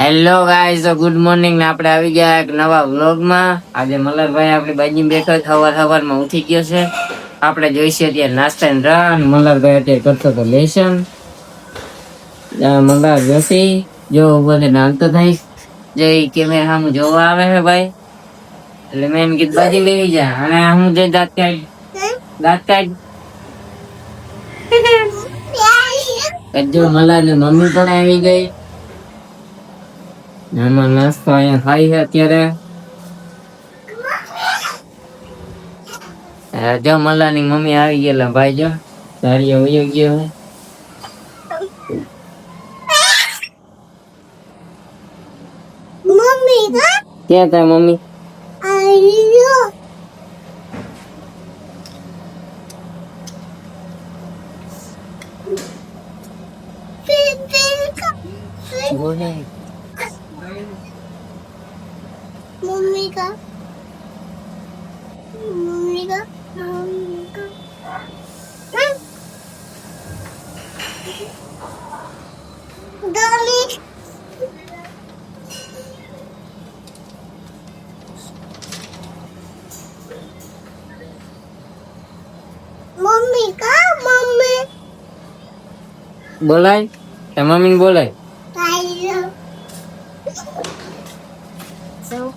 Hello guys, તો good morning ને આપણે આવી ગયા એક નવા વ્લોગમાં. આજે મલ્હારભાઈ આપણી બાજુમાં બેઠો સવારમાં ઉઠી ગયો છે. આપણે જોઈશે અત્યારે નાસ્તાની રાહ. મલ્હારભાઈ અત્યારે કરતો તો લેસન. મલ્હાર જોશી જો બધે નાલતો થાય જે કેમેરા સામે જોવા આવે છે ભાઈ, એટલે મેં એમ કીધું બાજી લેવી જા. અને હું જે દાંત કાઢ જો મલ્હાર ની મમ્મી પણ આવી ગઈ. આમાં નાસ્તો અહીંયા ખાઈ છે અત્યારે. જો મલ્હારની મમ્મી આવી ગયેલા ભાઈ, જો સાડીઓ વયો ગયો હે. મમ્મી ક્યાં તા મમ્મી? बोले मम्मी का डॉली मम्मी का मम्मी बोलाय त्या मम्मी बोलाय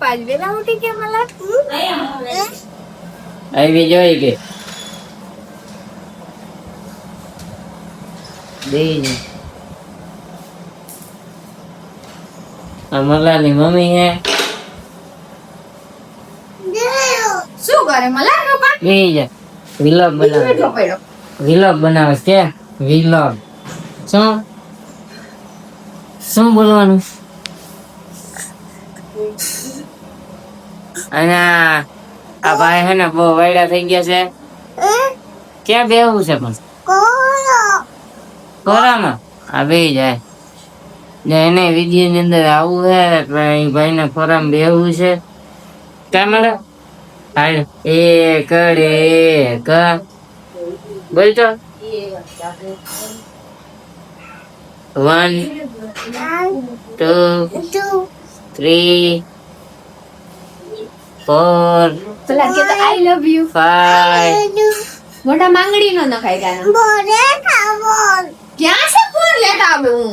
पाच वेळा उठी के मला આવી જોઈ કે દેઈ મલ્હારની મમ્મી હે. શું કરે મલ્હાર પપ્પા? બેઈ જા. વિલોગ બનાવે કે વિલોગ શું બોલવાનું? અને આ ભાઈ હે ને બહુ વાયડા થઈ ગયા છે. ક્યાં બેહવું છે પણ? કોરામાં આ બે જાય એને વિડીયો ની અંદર આવું છે એટલે ભાઈ ને ખોરામાં બેહવું છે. ક્યાં મળે? એક બોલતો 1 2 3 4 પેલા કે આઈ લવ યુ 5 મોટા માંગડી નો નખાય ગાનો બોલે ખાવોલ ક્યાં છે ફોન લેતા આવે હું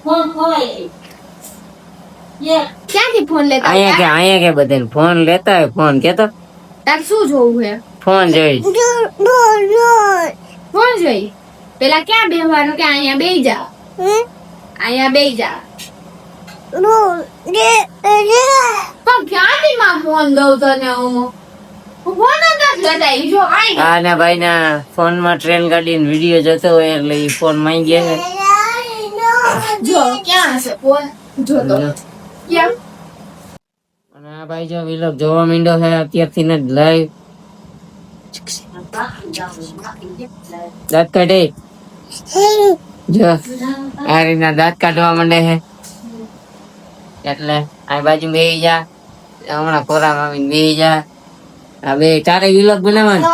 ફોન હોય ક્યાંથી ફોન લેતા અહીંયા કે બધાને ફોન લેતા હોય. ફોન કેતો તાર શું જોવું હે? ફોન જોઈ ફોન જોઈ. પેલા ક્યાં બેહવાનું કે અહીંયા બેહી જા, અહીંયા બેહી જા. પણ ક્યાંથી માં ફોન દઉં તને હું ફોન જ લેતા જો આઈ આ ના ભાઈ ના ફોન માં ટ્રેન ગાડીનો વિડિયો જોતો હોય એટલે ઈ ફોન માં ગયા છે. જો ક્યાં છે ફોન જોતો ક્યાં? અને આ ભાઈ જો વિલોગ જોવા માંડ્યો છે અત્યારથી ને લાઈવ. દાંત કાઢે જો આ રીતના દાંત કાઢવા માંડે છે એટલે આ બાજુ બેહી જા. હમણાં કોરામાં આવીને બેહી જા. આ બે તારે વિલોગ બનાવવાનો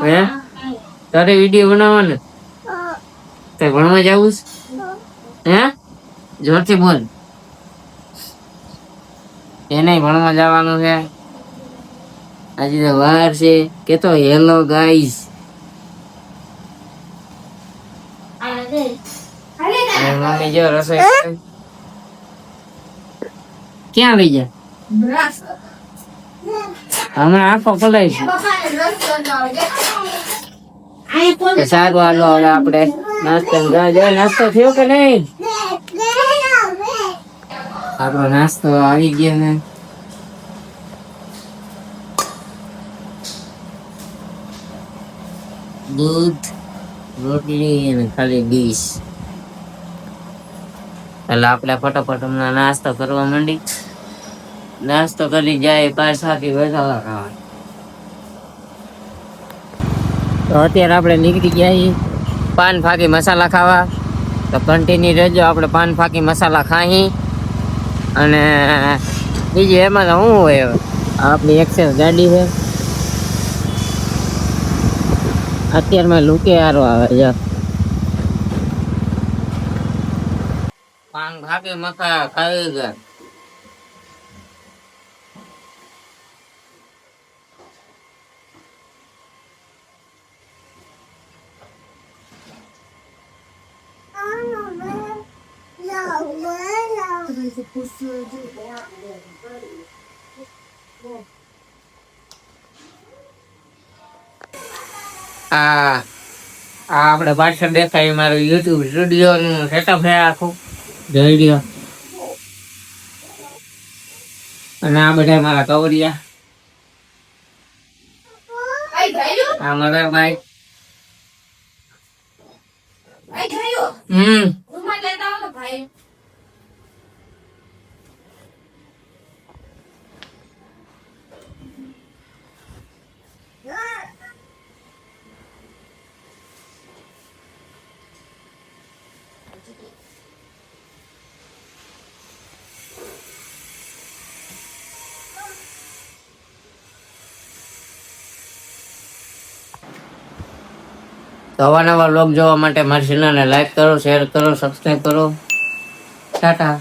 હે? તારે વિડીયો બનાવવાનો તે ભણવા જાવું હે? જોરથી બોલ. એને ભણવા જવાનું છે આજે તો વાર છે. કેતો હેલો ગાઈસ. મમ્મી જો રસોઈ ક્યાં લઈ જા? હમણાં આંખો ખોલાઈ છે. સારું હાલો હવે આપણે નાસ્તો નાસ્તો થયો કે નહીં? આપણો નાસ્તો આવી ગયો ને દૂધ રોટલી અને ખાલી ડીશ. એટલે આપણે ફટાફટ હમણાં નાસ્તો કરવા માંડી. નાસ્તો કરી જાય પાછા વેચાલા ખાવા. તો અત્યારે આપણે નીકળી ગયા પાન ફાકી મસાલા ખાવા. તો કન્ટિન્યુ રહેજો, આપણે પાન ફાકી મસાલા ખાઈ. અને બીજું એમાં તો શું હોય, આપણી એક્સેસ ગાડી છે. અત્યારમાં લુકે હારો આવે છે. પાન ભાગે મકા ખાઈ ગયા. આ આપણે પાછળ દેખાય મારું યુટ્યુબ સ્ટુડિયો નું સેટઅપ છે આખું જોઈ લ્યો. અને આ બધા મારા કવરિયા, આઈ ગયું આ મારા ભાઈ. આઈ ગયું ઉમર લેતા આવો ને ભાઈ. તો અવાનવા વ્લોગ જોવા માટે મારી ચેનલને લાઈક કરો, શેર કરો, સબસ્ક્રાઈબ કરો. ટાટા.